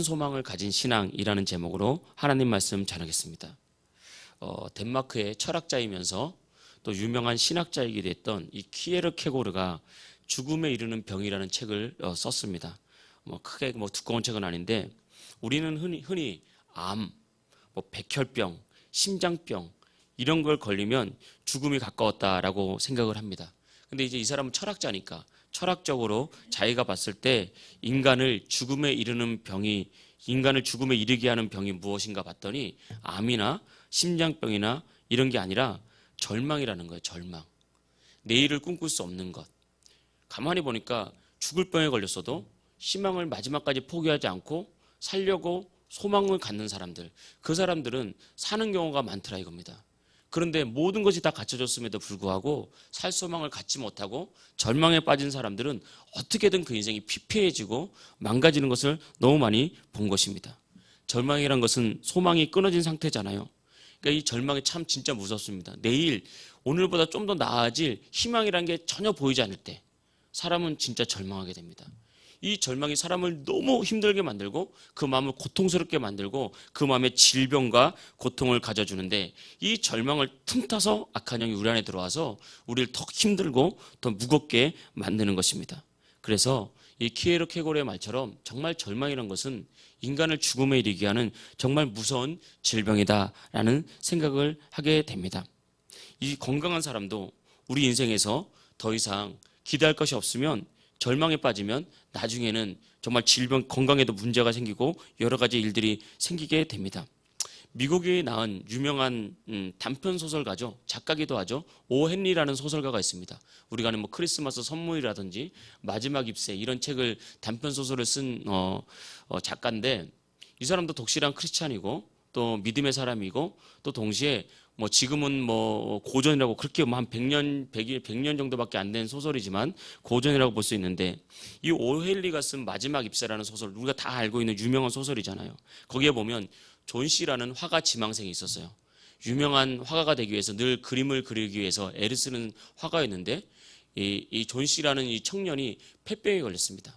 소망을 가진 신앙이라는 제목으로 하나님 말씀 전하겠습니다. 덴마크의 철학자이면서 또 유명한 신학자이기도 했던 이 키에르케고르가 죽음에 이르는 병이라는 책을 썼습니다. 크게 두꺼운 책은 아닌데 우리는 흔히 암, 백혈병, 심장병 이런 걸 걸리면 죽음이 가까웠다라고 생각을 합니다. 근데 이제 이 사람은 철학자니까 철학적으로 자기가 봤을 때 인간을 죽음에 이르게 하는 병이 무엇인가 봤더니 암이나 심장병이나 이런 게 아니라 절망이라는 거예요. 절망. 내일을 꿈꿀 수 없는 것. 가만히 보니까 죽을 병에 걸렸어도 희망을 마지막까지 포기하지 않고 살려고 소망을 갖는 사람들, 그 사람들은 사는 경우가 많더라 이겁니다. 그런데 모든 것이 다 갖춰졌음에도 불구하고 살 소망을 갖지 못하고 절망에 빠진 사람들은 어떻게든 그 인생이 피폐해지고 망가지는 것을 너무 많이 본 것입니다. 절망이란 것은 소망이 끊어진 상태잖아요. 그러니까 이 절망이 참 진짜 무섭습니다. 내일 오늘보다 좀 더 나아질 희망이란 게 전혀 보이지 않을 때 사람은 진짜 절망하게 됩니다. 이 절망이 사람을 너무 힘들게 만들고 그 마음을 고통스럽게 만들고 그 마음에 질병과 고통을 가져주는데 이 절망을 틈타서 악한 영이 우리 안에 들어와서 우리를 더 힘들고 더 무겁게 만드는 것입니다. 그래서 이 키에르케고르의 말처럼 정말 절망이란 것은 인간을 죽음에 이르게 하는 정말 무서운 질병이다라는 생각을 하게 됩니다. 이 건강한 사람도 우리 인생에서 더 이상 기대할 것이 없으면 절망에 빠지면 나중에는 정말 질병, 건강에도 문제가 생기고 여러 가지 일들이 생기게 됩니다. 미국에 나온 유명한 단편 소설가죠. 작가기도 하죠. 오 헨리라는 소설가가 있습니다. 우리가 아는 크리스마스 선물이라든지 마지막 잎새 이런 책을 단편 소설을 쓴 작가인데 이 사람도 독실한 크리스찬이고 또 믿음의 사람이고 또 동시에 지금은 고전이라고 그렇게 한 100년 정도밖에 안 된 소설이지만 고전이라고 볼 수 있는데 이 오헬리가 쓴 마지막 잎새라는 소설 우리가 다 알고 있는 유명한 소설이잖아요. 거기에 보면 존 씨라는 화가 지망생이 있었어요. 유명한 화가가 되기 위해서 늘 그림을 그리기 위해서 애를 쓰는 화가였는데 이 존 씨라는 이 청년이 폐병에 걸렸습니다.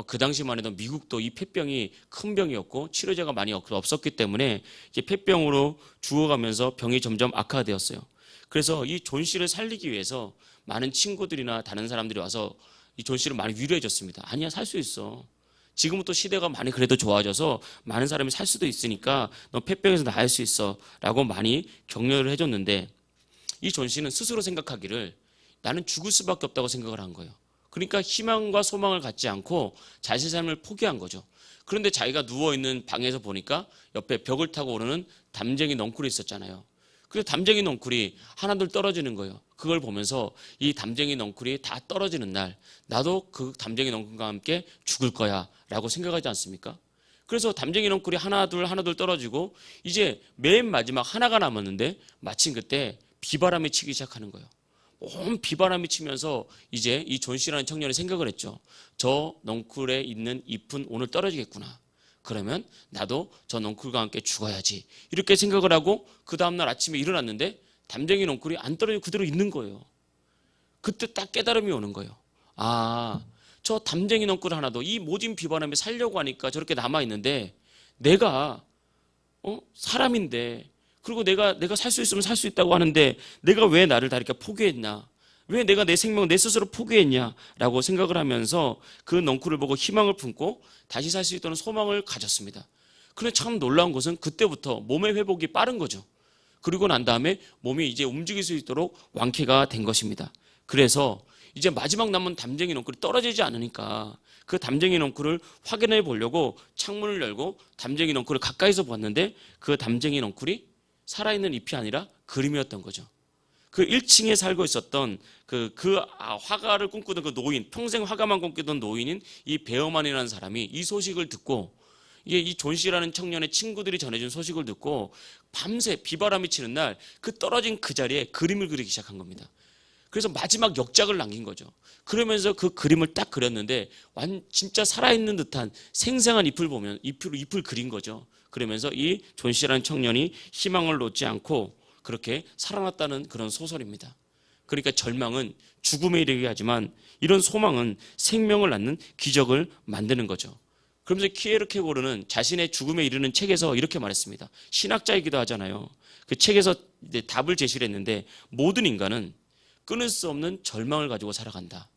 그 당시만 해도 미국도 이 폐병이 큰 병이었고 치료제가 많이 없었기 때문에 이제 폐병으로 죽어가면서 병이 점점 악화되었어요. 그래서 이 존 씨를 살리기 위해서 많은 친구들이나 다른 사람들이 와서 이 존 씨를 많이 위로해 줬습니다. 아니야, 살 수 있어. 지금은 또 시대가 많이 그래도 좋아져서 많은 사람이 살 수도 있으니까 너 폐병에서 나을 수 있어 라고 많이 격려를 해줬는데 이 존 씨는 스스로 생각하기를 나는 죽을 수밖에 없다고 생각을 한 거예요. 그러니까 희망과 소망을 갖지 않고 자신의 삶을 포기한 거죠. 그런데 자기가 누워있는 방에서 보니까 옆에 벽을 타고 오르는 담쟁이 넝쿨이 있었잖아요. 그래서 담쟁이 넝쿨이 하나둘 떨어지는 거예요. 그걸 보면서 이 담쟁이 넝쿨이 다 떨어지는 날 나도 그 담쟁이 넝쿨과 함께 죽을 거야 라고 생각하지 않습니까? 그래서 담쟁이 넝쿨이 하나둘 떨어지고 이제 맨 마지막 하나가 남았는데 마침 그때 비바람이 치기 시작하는 거예요. 온 비바람이 치면서 이제 이 존 씨라는 청년이 생각을 했죠. 저 넝쿨에 있는 잎은 오늘 떨어지겠구나. 그러면 나도 저 넝쿨과 함께 죽어야지. 이렇게 생각을 하고 그 다음날 아침에 일어났는데 담쟁이 넝쿨이 안 떨어지고 그대로 있는 거예요. 그때 딱 깨달음이 오는 거예요. 아, 저 담쟁이 넝쿨 하나도 이 모진 비바람에 살려고 하니까 저렇게 남아있는데 내가 사람인데 그리고 내가 살 수 있으면 살 수 있다고 하는데 내가 왜 나를 다 이렇게 포기했나? 왜 내가 내 생명을 내 스스로 포기했냐라고 생각을 하면서 그 넝쿨을 보고 희망을 품고 다시 살 수 있다는 소망을 가졌습니다. 그런데 참 놀라운 것은 그때부터 몸의 회복이 빠른 거죠. 그리고 난 다음에 몸이 이제 움직일 수 있도록 완쾌가 된 것입니다. 그래서 이제 마지막 남은 담쟁이 넝쿨이 떨어지지 않으니까 그 담쟁이 넝쿨을 확인해 보려고 창문을 열고 담쟁이 넝쿨을 가까이서 봤는데 그 담쟁이 넝쿨이 살아있는 잎이 아니라 그림이었던 거죠. 그 1층에 살고 있었던 화가를 꿈꾸던 그 노인, 평생 화가만 꿈꾸던 노인인 이 베어만이라는 사람이 이 소식을 듣고 이 존 씨라는 청년의 친구들이 전해준 소식을 듣고 밤새 비바람이 치는 날 그 떨어진 그 자리에 그림을 그리기 시작한 겁니다. 그래서 마지막 역작을 남긴 거죠. 그러면서 그 그림을 딱 그렸는데 진짜 살아있는 듯한 생생한 잎을 보면 잎을 그린 거죠. 그러면서 이 존 씨라는 청년이 희망을 놓지 않고 그렇게 살아났다는 그런 소설입니다. 그러니까 절망은 죽음에 이르게 하지만 이런 소망은 생명을 낳는 기적을 만드는 거죠. 그러면서 키에르케고르는 자신의 죽음에 이르는 책에서 이렇게 말했습니다. 신학자이기도 하잖아요. 그 책에서 이제 답을 제시를 했는데 모든 인간은 끊을 수 없는 절망을 가지고 살아간다.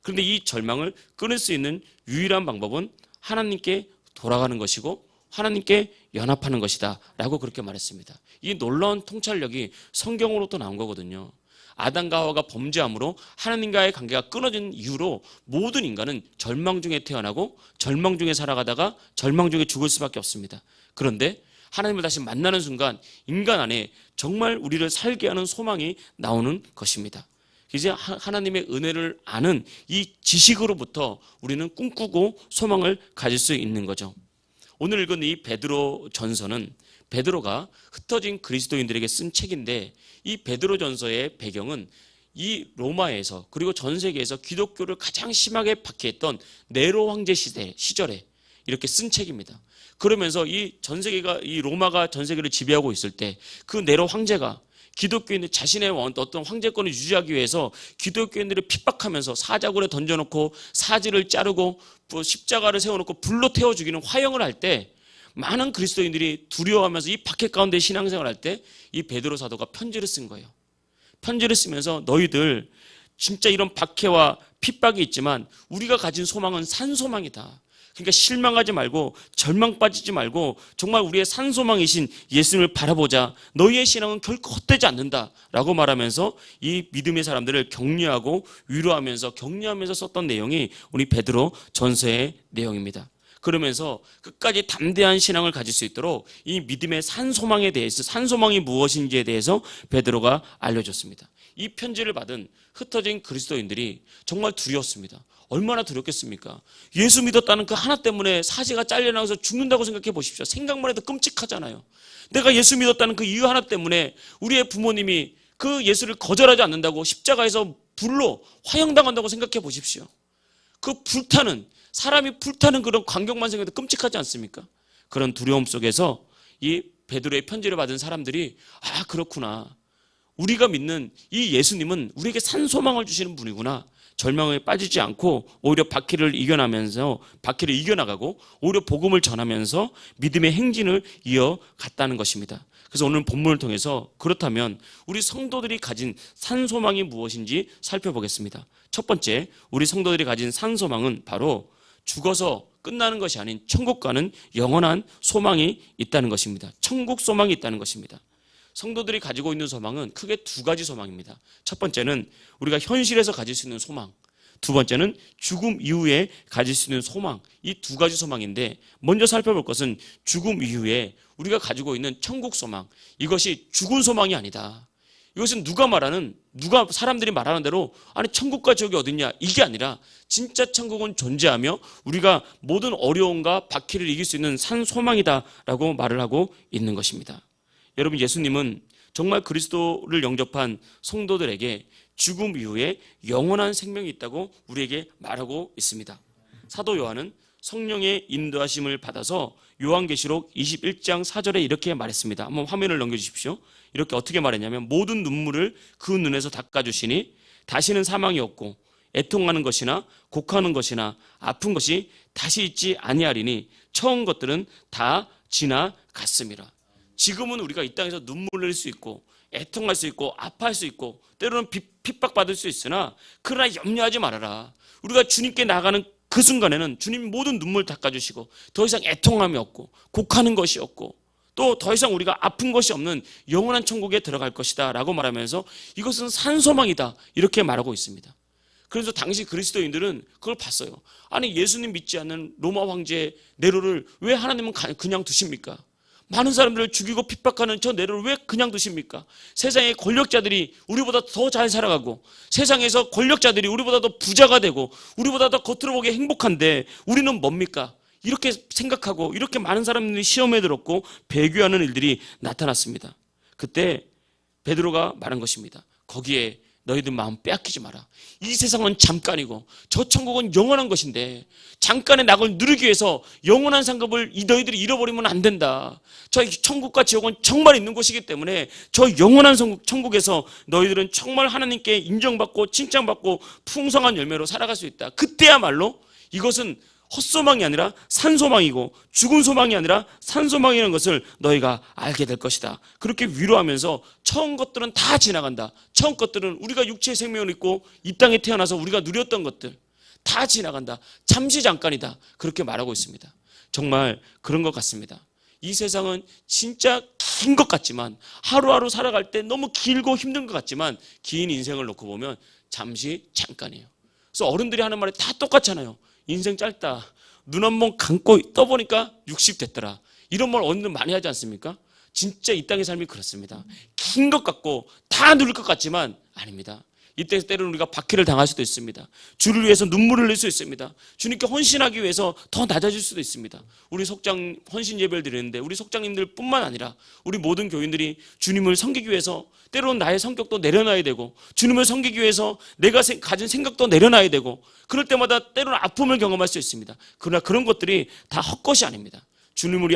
그런데 이 절망을 끊을 수 있는 유일한 방법은 하나님께 돌아가는 것이고 하나님께 연합하는 것이다 라고 그렇게 말했습니다. 이 놀라운 통찰력이 성경으로부터 나온 거거든요. 아담과 하와가 범죄함으로 하나님과의 관계가 끊어진 이후로 모든 인간은 절망 중에 태어나고 절망 중에 살아가다가 절망 중에 죽을 수밖에 없습니다. 그런데 하나님을 다시 만나는 순간 인간 안에 정말 우리를 살게 하는 소망이 나오는 것입니다. 이제 하나님의 은혜를 아는 이 지식으로부터 우리는 꿈꾸고 소망을 가질 수 있는 거죠. 오늘 읽은 이 베드로 전서는 베드로가 흩어진 그리스도인들에게 쓴 책인데 이 베드로 전서의 배경은 이 로마에서 그리고 전 세계에서 기독교를 가장 심하게 박해했던 네로 황제 시절에 이렇게 쓴 책입니다. 그러면서 이 전 세계가 이 로마가 전 세계를 지배하고 있을 때 그 네로 황제가 기독교인들 자신의 어떤 황제권을 유지하기 위해서 기독교인들을 핍박하면서 사자굴에 던져놓고 사지를 자르고 십자가를 세워놓고 불로 태워 죽이는 화형을 할 때 많은 그리스도인들이 두려워하면서 이 박해 가운데 신앙생활을 할 때 이 베드로 사도가 편지를 쓴 거예요. 편지를 쓰면서 너희들 진짜 이런 박해와 핍박이 있지만 우리가 가진 소망은 산소망이다. 그러니까 실망하지 말고 절망 빠지지 말고 정말 우리의 산소망이신 예수님을 바라보자. 너희의 신앙은 결코 헛되지 않는다라고 말하면서 이 믿음의 사람들을 격려하고 위로하면서 격려하면서 썼던 내용이 우리 베드로 전서의 내용입니다. 그러면서 끝까지 담대한 신앙을 가질 수 있도록 이 믿음의 산소망에 대해서 산소망이 무엇인지에 대해서 베드로가 알려줬습니다. 이 편지를 받은 흩어진 그리스도인들이 정말 두려웠습니다. 얼마나 두렵겠습니까? 예수 믿었다는 그 하나 때문에 사지가 잘려나가서 죽는다고 생각해 보십시오. 생각만 해도 끔찍하잖아요. 내가 예수 믿었다는 그 이유 하나 때문에 우리의 부모님이 그 예수를 거절하지 않는다고 십자가에서 불로 화형당한다고 생각해 보십시오. 그 불타는 사람이 불타는 그런 광경만 생각해도 끔찍하지 않습니까? 그런 두려움 속에서 이 베드로의 편지를 받은 사람들이 아 그렇구나. 우리가 믿는 이 예수님은 우리에게 산소망을 주시는 분이구나. 절망에 빠지지 않고 오히려 박해를 이겨나가고 오히려 복음을 전하면서 믿음의 행진을 이어갔다는 것입니다. 그래서 오늘 본문을 통해서 그렇다면 우리 성도들이 가진 산소망이 무엇인지 살펴보겠습니다. 첫 번째, 우리 성도들이 가진 산소망은 바로 죽어서 끝나는 것이 아닌 천국 가는 영원한 소망이 있다는 것입니다. 천국 소망이 있다는 것입니다. 성도들이 가지고 있는 소망은 크게 두 가지 소망입니다. 첫 번째는 우리가 현실에서 가질 수 있는 소망, 두 번째는 죽음 이후에 가질 수 있는 소망, 이 두 가지 소망인데 먼저 살펴볼 것은 죽음 이후에 우리가 가지고 있는 천국 소망, 이것이 죽은 소망이 아니다. 이것은 누가 사람들이 말하는 대로 아니 천국과 지옥이 어딨냐 이게 아니라 진짜 천국은 존재하며 우리가 모든 어려움과 박해를 이길 수 있는 산 소망이다라고 말을 하고 있는 것입니다. 여러분 예수님은 정말 그리스도를 영접한 성도들에게 죽음 이후에 영원한 생명이 있다고 우리에게 말하고 있습니다. 사도 요한은 성령의 인도하심을 받아서 요한계시록 21장 4절에 이렇게 말했습니다. 한번 화면을 넘겨주십시오. 이렇게 어떻게 말했냐면 모든 눈물을 그 눈에서 닦아주시니 다시는 사망이 없고 애통하는 것이나 곡하는 것이나 아픈 것이 다시 있지 아니하리니 처음 것들은 다 지나갔음이라. 지금은 우리가 이 땅에서 눈물 흘릴 수 있고 애통할 수 있고 아파할 수 있고 때로는 핍박받을 수 있으나 그러나 염려하지 말아라. 우리가 주님께 나가는 그 순간에는 주님이 모든 눈물 닦아주시고 더 이상 애통함이 없고 곡하는 것이 없고 또 더 이상 우리가 아픈 것이 없는 영원한 천국에 들어갈 것이다 라고 말하면서 이것은 산소망이다 이렇게 말하고 있습니다. 그래서 당시 그리스도인들은 그걸 봤어요. 아니 예수님 믿지 않는 로마 황제 네로를 왜 하나님은 그냥 두십니까? 많은 사람들을 죽이고 핍박하는 저 네로를 왜 그냥 두십니까? 세상의 권력자들이 우리보다 더 잘 살아가고 세상에서 권력자들이 우리보다 더 부자가 되고 우리보다 더 겉으로 보기에 행복한데 우리는 뭡니까? 이렇게 생각하고 이렇게 많은 사람들이 시험에 들었고 배교하는 일들이 나타났습니다. 그때 베드로가 말한 것입니다. 거기에 너희들 마음 빼앗기지 마라. 이 세상은 잠깐이고 저 천국은 영원한 것인데 잠깐의 낙을 누리기 위해서 영원한 상급을 너희들이 잃어버리면 안 된다. 저 천국과 지옥은 정말 있는 곳이기 때문에 저 영원한 천국에서 너희들은 정말 하나님께 인정받고 칭찬받고 풍성한 열매로 살아갈 수 있다. 그때야말로 이것은 헛소망이 아니라 산소망이고 죽은 소망이 아니라 산소망이라는 것을 너희가 알게 될 것이다. 그렇게 위로하면서 처음 것들은 다 지나간다. 처음 것들은 우리가 육체의 생명을 입고 이 땅에 태어나서 우리가 누렸던 것들 다 지나간다. 잠시 잠깐이다. 그렇게 말하고 있습니다. 정말 그런 것 같습니다. 이 세상은 진짜 긴 것 같지만 하루하루 살아갈 때 너무 길고 힘든 것 같지만 긴 인생을 놓고 보면 잠시 잠깐이에요. 그래서 어른들이 하는 말이 다 똑같잖아요. 인생 짧다. 눈 한 번 감고 떠보니까 60 됐더라. 이런 말 어른들 많이 하지 않습니까? 진짜 이 땅의 삶이 그렇습니다. 긴 것 같고 다 누릴 것 같지만 아닙니다. 이때에서 때로는 우리가 박해를 당할 수도 있습니다. 주를 위해서 눈물을 흘릴 수 있습니다. 주님께 헌신하기 위해서 더 낮아질 수도 있습니다. 우리 속장 헌신 예배를 드리는데 우리 속장님들 뿐만 아니라 우리 모든 교인들이 주님을 섬기기 위해서 때로는 나의 성격도 내려놔야 되고 주님을 섬기기 위해서 내가 가진 생각도 내려놔야 되고 그럴 때마다 때로는 아픔을 경험할 수 있습니다. 그러나 그런 것들이 다 헛것이 아닙니다. 주님을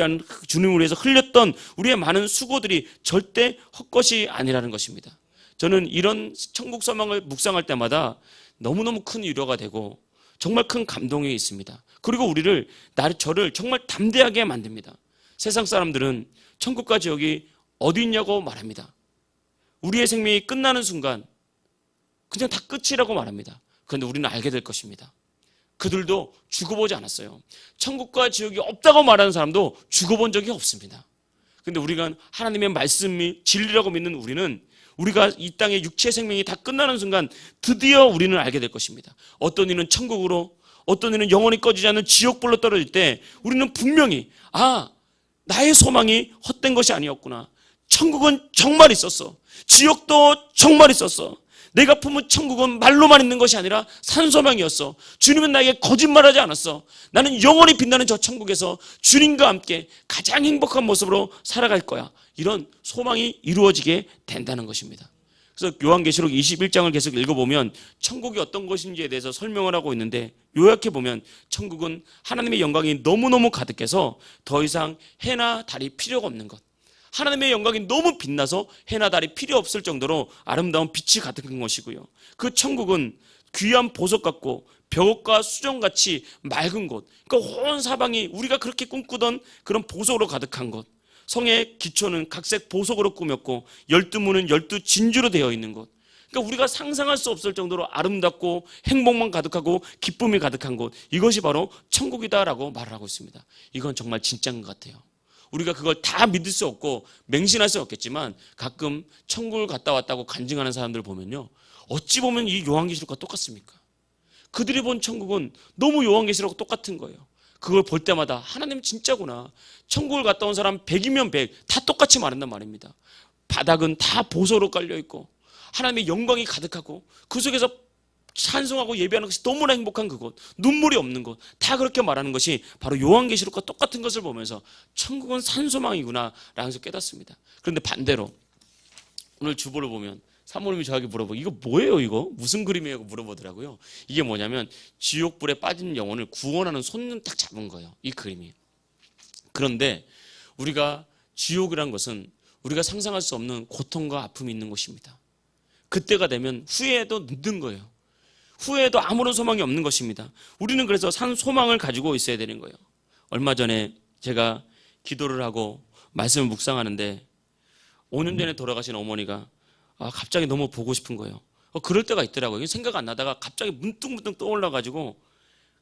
위해서 흘렸던 우리의 많은 수고들이 절대 헛것이 아니라는 것입니다. 저는 이런 천국 소망을 묵상할 때마다 너무너무 큰 위로가 되고 정말 큰 감동이 있습니다. 그리고 저를 정말 담대하게 만듭니다. 세상 사람들은 천국과 지옥이 어디 있냐고 말합니다. 우리의 생명이 끝나는 순간 그냥 다 끝이라고 말합니다. 그런데 우리는 알게 될 것입니다. 그들도 죽어보지 않았어요. 천국과 지옥이 없다고 말하는 사람도 죽어본 적이 없습니다. 그런데 우리가 하나님의 말씀이 진리라고 믿는 우리가 이 땅의 육체 생명이 다 끝나는 순간 드디어 우리는 알게 될 것입니다. 어떤 이는 천국으로, 어떤 이는 영원히 꺼지지 않는 지옥불로 떨어질 때 우리는 분명히 나의 소망이 헛된 것이 아니었구나. 천국은 정말 있었어. 지옥도 정말 있었어. 내가 품은 천국은 말로만 있는 것이 아니라 산소망이었어. 주님은 나에게 거짓말하지 않았어. 나는 영원히 빛나는 저 천국에서 주님과 함께 가장 행복한 모습으로 살아갈 거야. 이런 소망이 이루어지게 된다는 것입니다. 그래서 요한계시록 21장을 계속 읽어보면 천국이 어떤 것인지에 대해서 설명을 하고 있는데 요약해 보면 천국은 하나님의 영광이 너무너무 가득해서 더 이상 해나 달이 필요가 없는 것. 하나님의 영광이 너무 빛나서 해나 달이 필요 없을 정도로 아름다운 빛이 가득한 것이고요. 그 천국은 귀한 보석 같고 벽과 수정같이 맑은 곳. 그러니까 온 사방이 우리가 그렇게 꿈꾸던 그런 보석으로 가득한 곳. 성의 기초는 각색 보석으로 꾸몄고 12문은 12진주로 되어 있는 곳. 그러니까 우리가 상상할 수 없을 정도로 아름답고 행복만 가득하고 기쁨이 가득한 곳. 이것이 바로 천국이다라고 말을 하고 있습니다. 이건 정말 진짜인 것 같아요. 우리가 그걸 다 믿을 수 없고 맹신할 수 없겠지만 가끔 천국을 갔다 왔다고 간증하는 사람들 보면요. 어찌 보면 이 요한계시록과 똑같습니까? 그들이 본 천국은 너무 요한계시록과 똑같은 거예요. 그걸 볼 때마다 하나님 진짜구나. 천국을 갔다 온 사람 100이면 100 다 똑같이 말한단 말입니다. 바닥은 다 보석으로 깔려있고 하나님의 영광이 가득하고 그 속에서 찬송하고 예배하는 것이 너무나 행복한 그곳, 눈물이 없는 곳, 다 그렇게 말하는 것이 바로 요한계시록과 똑같은 것을 보면서 천국은 산소망이구나 라면서 깨닫습니다. 그런데 반대로 오늘 주보를 보면 사모님이 저에게 물어보고 이거 뭐예요 이거? 무슨 그림이에요? 물어보더라고요. 이게 뭐냐면 지옥불에 빠진 영혼을 구원하는 손을 딱 잡은 거예요. 이 그림이. 그런데 우리가 지옥이란 것은 우리가 상상할 수 없는 고통과 아픔이 있는 곳입니다. 그때가 되면 후회도 늦는 거예요. 후회에도 아무런 소망이 없는 것입니다. 우리는 그래서 산 소망을 가지고 있어야 되는 거예요. 얼마 전에 제가 기도를 하고 말씀을 묵상하는데 5년 전에 돌아가신 어머니가 갑자기 너무 보고 싶은 거예요. 그럴 때가 있더라고요. 생각 안 나다가 갑자기 문득문득 떠올라가지고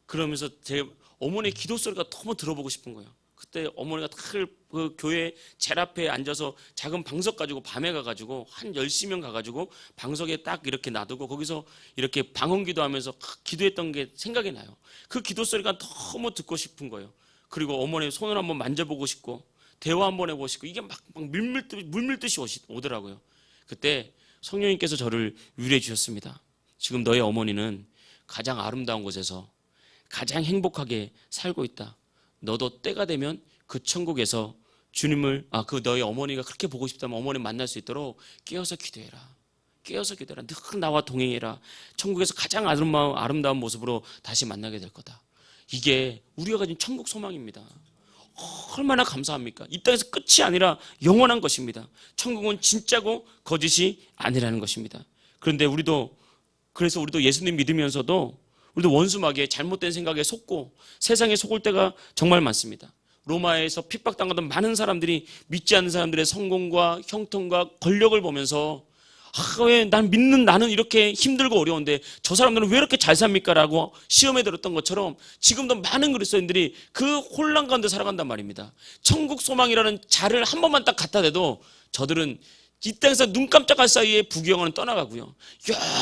그러면서 제 어머니의 기도 소리가 너무 들어보고 싶은 거예요. 그때 어머니가 그 교회 젤 앞에 앉아서 작은 방석 가지고 밤에 가가지고 한 10명 가가지고 방석에 딱 이렇게 놔두고 거기서 이렇게 방언기도 하면서 기도했던 게 생각이 나요. 그 기도 소리가 너무 듣고 싶은 거예요. 그리고 어머니의 손을 한번 만져보고 싶고 대화 한번 해보고 싶고 이게 막 물밀듯이 오더라고요. 그때 성령님께서 저를 위로해 주셨습니다. 지금 너의 어머니는 가장 아름다운 곳에서 가장 행복하게 살고 있다. 너도 때가 되면 그 천국에서 주님을 너희 어머니가 그렇게 보고 싶다면 어머니 만날 수 있도록 깨어서 기도해라. 깨어서 기도해라. 늘 나와 동행해라. 천국에서 가장 아름다운 모습으로 다시 만나게 될 거다. 이게 우리가 가진 천국 소망입니다. 얼마나 감사합니까? 이 땅에서 끝이 아니라 영원한 것입니다. 천국은 진짜고 거짓이 아니라는 것입니다. 그런데 그래서 우리도 예수님 믿으면서도 우리도 원수마귀의 잘못된 생각에 속고 세상에 속을 때가 정말 많습니다. 로마에서 핍박당하던 많은 사람들이 믿지 않는 사람들의 성공과 형통과 권력을 보면서 왜 난 믿는 나는 이렇게 힘들고 어려운데 저 사람들은 왜 이렇게 잘 삽니까? 라고 시험에 들었던 것처럼 지금도 많은 그리스도인들이 그 혼란 가운데 살아간단 말입니다. 천국 소망이라는 자를 한 번만 딱 갖다 대도 저들은 이 땅에서 눈 깜짝할 사이에 부귀영화는 떠나가고요,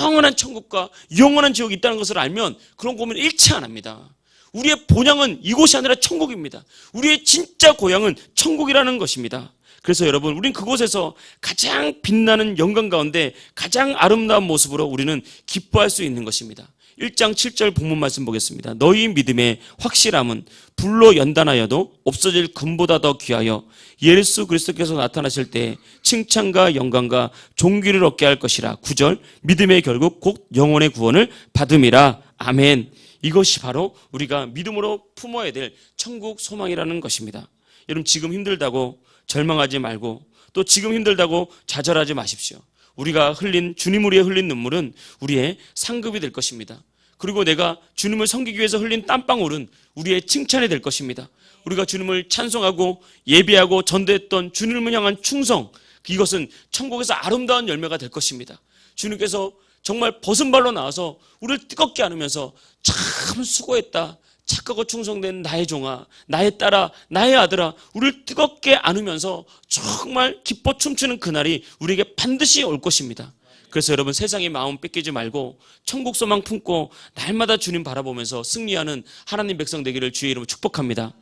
영원한 천국과 영원한 지옥이 있다는 것을 알면 그런 고민을 일치 안 합니다. 우리의 본향은 이곳이 아니라 천국입니다. 우리의 진짜 고향은 천국이라는 것입니다. 그래서 여러분, 우린 그곳에서 가장 빛나는 영광 가운데 가장 아름다운 모습으로 우리는 기뻐할 수 있는 것입니다. 1장 7절 본문 말씀 보겠습니다. 너희 믿음의 확실함은 불로 연단하여도 없어질 금보다 더 귀하여 예수 그리스도께서 나타나실 때 칭찬과 영광과 존귀를 얻게 할 것이라. 9절 믿음의 결국 곧 영혼의 구원을 받음이라. 아멘. 이것이 바로 우리가 믿음으로 품어야 될 천국 소망이라는 것입니다. 여러분, 지금 힘들다고 절망하지 말고 또 지금 힘들다고 좌절하지 마십시오. 우리가 흘린, 주님 우리의 흘린 눈물은 우리의 상급이 될 것입니다. 그리고 내가 주님을 섬기기 위해서 흘린 땀방울은 우리의 칭찬이 될 것입니다. 우리가 주님을 찬송하고 예배하고 전도했던 주님을 향한 충성, 이것은 천국에서 아름다운 열매가 될 것입니다. 주님께서 정말 벗은 발로 나와서 우리를 뜨겁게 안으면서 참 수고했다, 착하고 충성된 나의 종아, 나의 딸아, 나의 아들아, 우리를 뜨겁게 안으면서 정말 기뻐 춤추는 그날이 우리에게 반드시 올 것입니다. 그래서 여러분, 세상의 마음 뺏기지 말고 천국 소망 품고 날마다 주님 바라보면서 승리하는 하나님 백성 되기를 주의 이름으로 축복합니다.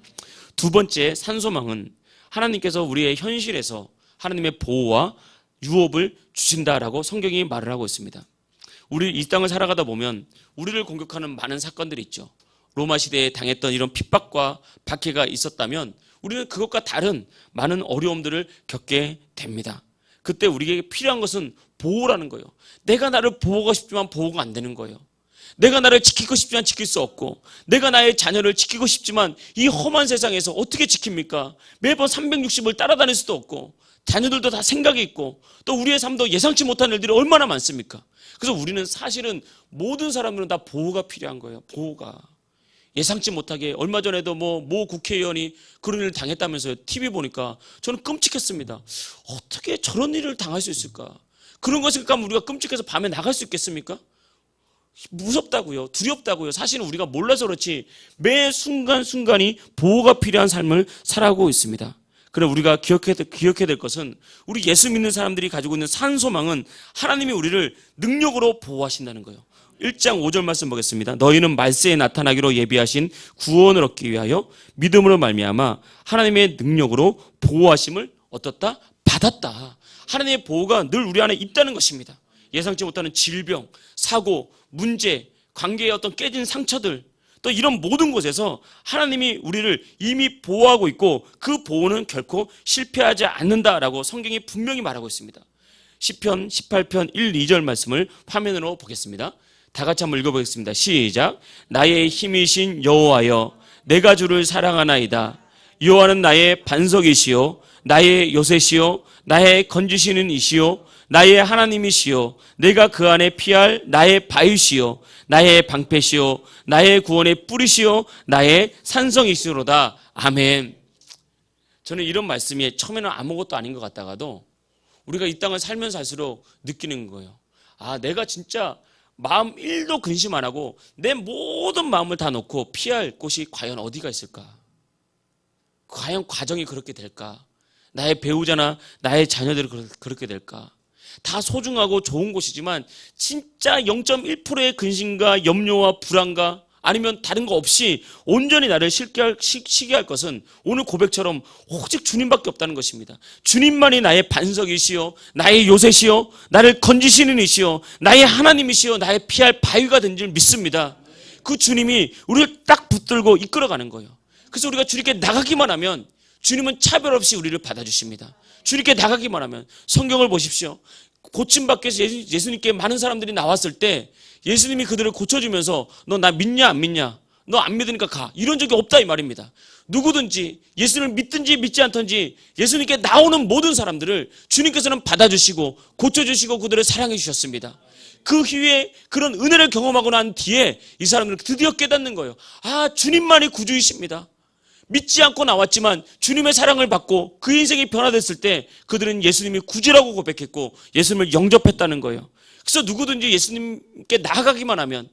두 번째 산소망은 하나님께서 우리의 현실에서 하나님의 보호와 유업을 주신다라고 성경이 말을 하고 있습니다. 우리 이 땅을 살아가다 보면 우리를 공격하는 많은 사건들이 있죠. 로마 시대에 당했던 이런 핍박과 박해가 있었다면 우리는 그것과 다른 많은 어려움들을 겪게 됩니다. 그때 우리에게 필요한 것은 보호라는 거예요. 내가 나를 보호하고 싶지만 보호가 안 되는 거예요. 내가 나를 지키고 싶지만 지킬 수 없고, 내가 나의 자녀를 지키고 싶지만 이 험한 세상에서 어떻게 지킵니까? 매번 360을 따라다닐 수도 없고, 자녀들도 다 생각이 있고, 또 우리의 삶도 예상치 못한 일들이 얼마나 많습니까? 그래서 우리는 사실은 모든 사람들은 다 보호가 필요한 거예요. 보호가. 예상치 못하게 얼마 전에도 모 국회의원이 그런 일을 당했다면서요. TV 보니까 저는 끔찍했습니다. 어떻게 저런 일을 당할 수 있을까? 그런 것을 생각하면 우리가 끔찍해서 밤에 나갈 수 있겠습니까? 무섭다고요. 두렵다고요. 사실은 우리가 몰라서 그렇지 매 순간순간이 보호가 필요한 삶을 살아가고 있습니다. 그래, 우리가 기억해야 될 것은 우리 예수 믿는 사람들이 가지고 있는 산소망은 하나님이 우리를 능력으로 보호하신다는 거예요. 1장 5절 말씀 보겠습니다. 너희는 말세에 나타나기로 예비하신 구원을 얻기 위하여 믿음으로 말미암아 하나님의 능력으로 보호하심을 얻었다, 받았다. 하나님의 보호가 늘 우리 안에 있다는 것입니다. 예상치 못하는 질병, 사고, 문제, 관계의 어떤 깨진 상처들, 또 이런 모든 곳에서 하나님이 우리를 이미 보호하고 있고 그 보호는 결코 실패하지 않는다라고 성경이 분명히 말하고 있습니다. 시편 18편 1, 2절 말씀을 화면으로 보겠습니다. 다 같이 한번 읽어보겠습니다. 시작. 나의 힘이신 여호와여, 내가 주를 사랑하나이다. 여호와는 나의 반석이시요 나의 요새시요 나의 건지시는 이시요 나의 하나님이시요 내가 그 안에 피할 나의 바위시요 나의 방패시요 나의 구원의 뿌리시요 나의 산성이시로다. 아멘. 저는 이런 말씀이 처음에는 아무것도 아닌 것 같다가도 우리가 이 땅을 살면서 살수록 느끼는 거예요. 아, 내가 진짜 마음 1도 근심 안 하고 내 모든 마음을 다 놓고 피할 곳이 과연 어디가 있을까? 과연 과정이 그렇게 될까? 나의 배우자나 나의 자녀들이 그렇게 될까? 다 소중하고 좋은 곳이지만 진짜 0.1%의 근심과 염려와 불안과 아니면 다른 거 없이 온전히 나를 쉬게 할 것은 오늘 고백처럼 오직 주님밖에 없다는 것입니다. 주님만이 나의 반석이시요 나의 요새시요 나를 건지시는 이시요 나의 하나님이시요 나의 피할 바위가 된 줄 믿습니다. 그 주님이 우리를 딱 붙들고 이끌어가는 거예요. 그래서 우리가 주님께 나가기만 하면 주님은 차별 없이 우리를 받아주십니다. 주님께 나가기만 하면. 성경을 보십시오. 고침받기 위해서 예수님께 많은 사람들이 나왔을 때 예수님이 그들을 고쳐주면서 너 나 믿냐 안 믿냐? 너 안 믿으니까 가. 이런 적이 없다 이 말입니다. 누구든지 예수님을 믿든지 믿지 않든지 예수님께 나오는 모든 사람들을 주님께서는 받아주시고 고쳐주시고 그들을 사랑해 주셨습니다. 그 후에 그런 은혜를 경험하고 난 뒤에 이 사람들은 드디어 깨닫는 거예요. 아, 주님만이 구주이십니다. 믿지 않고 나왔지만 주님의 사랑을 받고 그 인생이 변화됐을 때 그들은 예수님이 구주라고 고백했고 예수님을 영접했다는 거예요. 그래서 누구든지 예수님께 나아가기만 하면,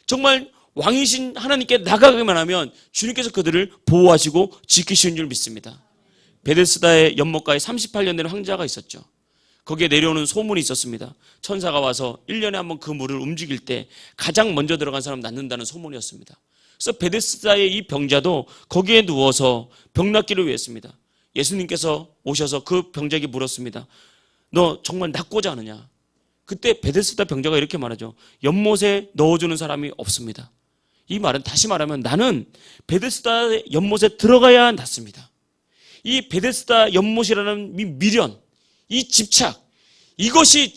정말 왕이신 하나님께 나아가기만 하면 주님께서 그들을 보호하시고 지키시는 줄 믿습니다. 베데스다의 연못가에 38년 된 황자가 있었죠. 거기에 내려오는 소문이 있었습니다. 천사가 와서 1년에 한 번 그 물을 움직일 때 가장 먼저 들어간 사람 낫는다는 소문이었습니다. 그래서 베데스다의 이 병자도 거기에 누워서 병 낫기를 위했습니다. 예수님께서 오셔서 그 병자에게 물었습니다. 너 정말 낫고자 하느냐? 그때 베데스다 병자가 이렇게 말하죠. 연못에 넣어주는 사람이 없습니다. 이 말은 다시 말하면 나는 베데스다 연못에 들어가야 낫습니다. 이 베데스다 연못이라는 이 미련, 이 집착, 이것이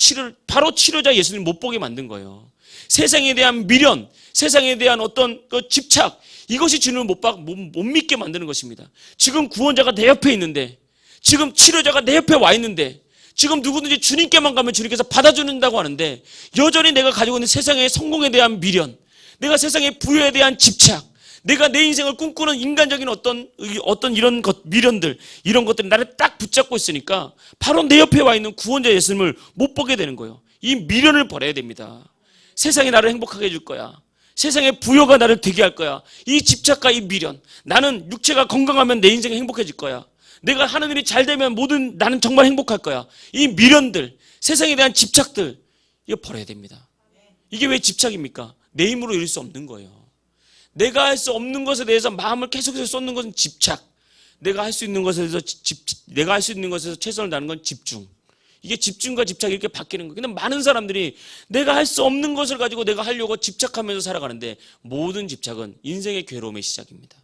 바로 치료자 예수님 못 보게 만든 거예요. 세상에 대한 미련, 세상에 대한 어떤 그 집착, 이것이 주님을 못 믿게 만드는 것입니다. 지금 구원자가 내 옆에 있는데, 지금 치료자가 내 옆에 와 있는데, 지금 누구든지 주님께만 가면 주님께서 받아주는다고 하는데, 여전히 내가 가지고 있는 세상의 성공에 대한 미련, 내가 세상의 부여에 대한 집착, 내가 내 인생을 꿈꾸는 인간적인 어떤 이런 미련들, 이런 것들이 나를 딱 붙잡고 있으니까 바로 내 옆에 와 있는 구원자 예수님을 못 보게 되는 거예요. 이 미련을 버려야 됩니다. 세상이 나를 행복하게 해줄 거야. 세상의 부여가 나를 되게 할 거야. 이 집착과 이 미련, 나는 육체가 건강하면 내 인생이 행복해질 거야. 내가 하는 일이 잘 되면 나는 정말 행복할 거야. 이 미련들, 세상에 대한 집착들, 이거 버려야 됩니다. 이게 왜 집착입니까? 내 힘으로 이룰 수 없는 거예요. 내가 할 수 없는 것에 대해서 마음을 계속해서 쏟는 것은 집착. 내가 할 수 있는 것에서 최선을 다하는 건 집중. 이게 집중과 집착이 이렇게 바뀌는 거예요. 근데 많은 사람들이 내가 할 수 없는 것을 가지고 내가 하려고 집착하면서 살아가는데, 모든 집착은 인생의 괴로움의 시작입니다.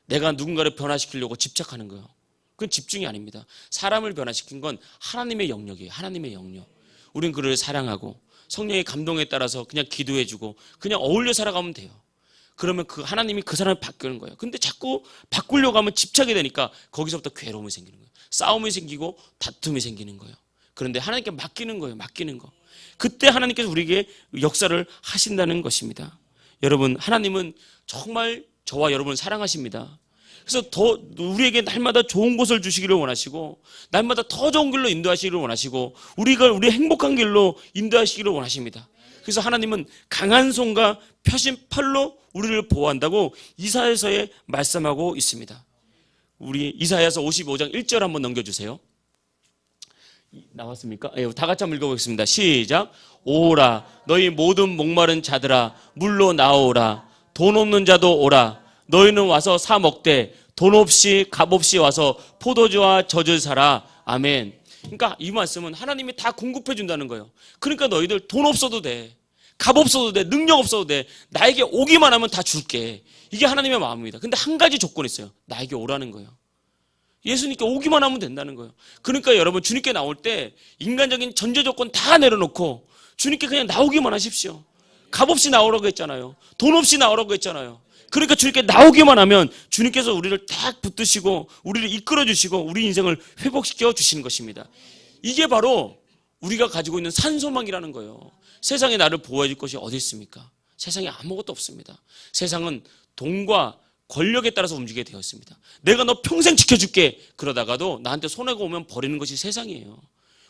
내가 누군가를 변화시키려고 집착하는 거예요. 그건 집중이 아닙니다. 사람을 변화시킨 건 하나님의 영역이에요. 하나님의 영역. 우린 그를 사랑하고 성령의 감동에 따라서 그냥 기도해주고 그냥 어울려 살아가면 돼요. 그러면 하나님이 그 사람을 바꾸는 거예요. 근데 자꾸 바꾸려고 하면 집착이 되니까 거기서부터 괴로움이 생기는 거예요. 싸움이 생기고 다툼이 생기는 거예요. 그런데 하나님께 맡기는 거예요. 맡기는 거. 그때 하나님께서 우리에게 역사를 하신다는 것입니다. 여러분, 하나님은 정말 저와 여러분을 사랑하십니다. 그래서 더 우리에게 날마다 좋은 것을 주시기를 원하시고, 날마다 더 좋은 길로 인도하시기를 원하시고, 우리 행복한 길로 인도하시기를 원하십니다. 그래서 하나님은 강한 손과 펴신 팔로 우리를 보호한다고 이사야서에 말씀하고 있습니다. 우리 이사야서 55장 1절 한번 넘겨주세요. 나왔습니까? 다 같이 한번 읽어보겠습니다. 시작. 오라 너희 모든 목마른 자들아 물로 나오라. 돈 없는 자도 오라. 너희는 와서 사 먹되 돈 없이 값 없이 와서 포도주와 젖을 사라. 아멘. 그러니까 이 말씀은 하나님이 다 공급해 준다는 거예요. 그러니까 너희들 돈 없어도 돼, 값 없어도 돼, 능력 없어도 돼, 나에게 오기만 하면 다 줄게. 이게 하나님의 마음입니다. 근데 한 가지 조건이 있어요. 나에게 오라는 거예요. 예수님께 오기만 하면 된다는 거예요. 그러니까 여러분, 주님께 나올 때 인간적인 전제 조건 다 내려놓고 주님께 그냥 나오기만 하십시오. 값 없이 나오라고 했잖아요. 돈 없이 나오라고 했잖아요. 그러니까 주님께 나오기만 하면 주님께서 우리를 딱 붙드시고 우리를 이끌어 주시고 우리 인생을 회복시켜 주시는 것입니다. 이게 바로 우리가 가지고 있는 산소망이라는 거예요. 세상에 나를 보호해 줄 것이 어디 있습니까? 세상에 아무것도 없습니다. 세상은 돈과 권력에 따라서 움직이게 되어 있습니다. 내가 너 평생 지켜줄게 그러다가도 나한테 손해가 오면 버리는 것이 세상이에요.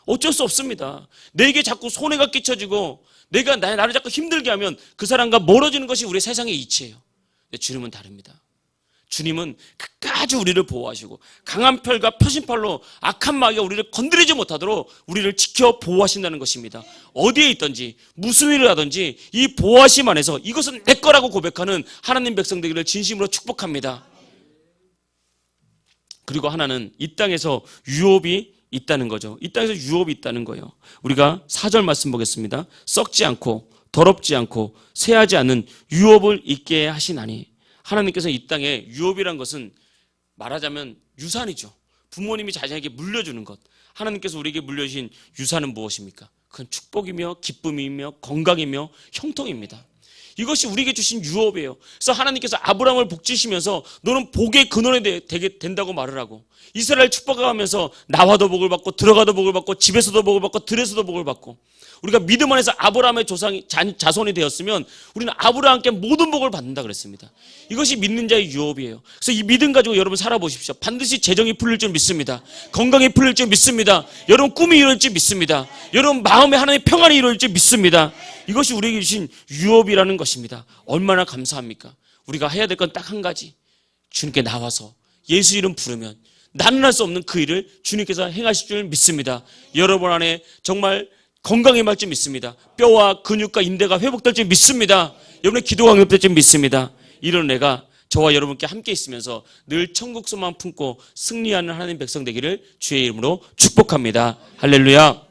어쩔 수 없습니다. 내게 자꾸 손해가 끼쳐지고 나를 자꾸 힘들게 하면 그 사람과 멀어지는 것이 우리 세상의 이치예요. 근데 주님은 다릅니다. 주님은 끝까지 우리를 보호하시고 강한 팔과 펴신 팔로 악한 마귀가 우리를 건드리지 못하도록 우리를 지켜 보호하신다는 것입니다. 어디에 있든지 무슨 일을 하든지 이 보호하심 안에서 이것은 내 거라고 고백하는 하나님 백성 되기를 진심으로 축복합니다. 그리고 하나는 이 땅에서 유업이 있다는 거죠. 이 땅에서 유업이 있다는 거예요. 우리가 4절 말씀 보겠습니다. 썩지 않고 더럽지 않고 쇠하지 않는 유업을 있게 하시나니. 하나님께서 이 땅에 유업이란 것은 말하자면 유산이죠. 부모님이 자녀에게 물려주는 것. 하나님께서 우리에게 물려주신 유산은 무엇입니까? 그건 축복이며 기쁨이며 건강이며 형통입니다. 이것이 우리에게 주신 유업이에요. 그래서 하나님께서 아브라함을 복지시면서 너는 복의 근원이 되게 된다고 말을 하고, 이스라엘 축복하면서 나와도 복을 받고 들어가도 복을 받고 집에서도 복을 받고 들에서도 복을 받고, 우리가 믿음 안에서 아브라함의 자손이 되었으면 우리는 아브라함께 모든 복을 받는다 그랬습니다. 이것이 믿는 자의 유업이에요. 그래서 이 믿음 가지고 여러분 살아보십시오. 반드시 재정이 풀릴 줄 믿습니다. 건강이 풀릴 줄 믿습니다. 여러분 꿈이 이룰 줄 믿습니다. 여러분 마음에 하나님의 평안이 이룰 줄 믿습니다. 이것이 우리에게 주신 유업이라는 것입니다. 얼마나 감사합니까? 우리가 해야 될 건 딱 한 가지, 주님께 나와서 예수 이름 부르면 나는 할 수 없는 그 일을 주님께서 행하실 줄 믿습니다. 여러분 안에 정말 건강에 말 줄 믿습니다. 뼈와 근육과 인대가 회복될 줄 믿습니다. 여러분의 기도가 응답될 줄 믿습니다. 이런 내가 저와 여러분께 함께 있으면서 늘 천국 소망 품고 승리하는 하나님 백성 되기를 주의 이름으로 축복합니다. 할렐루야.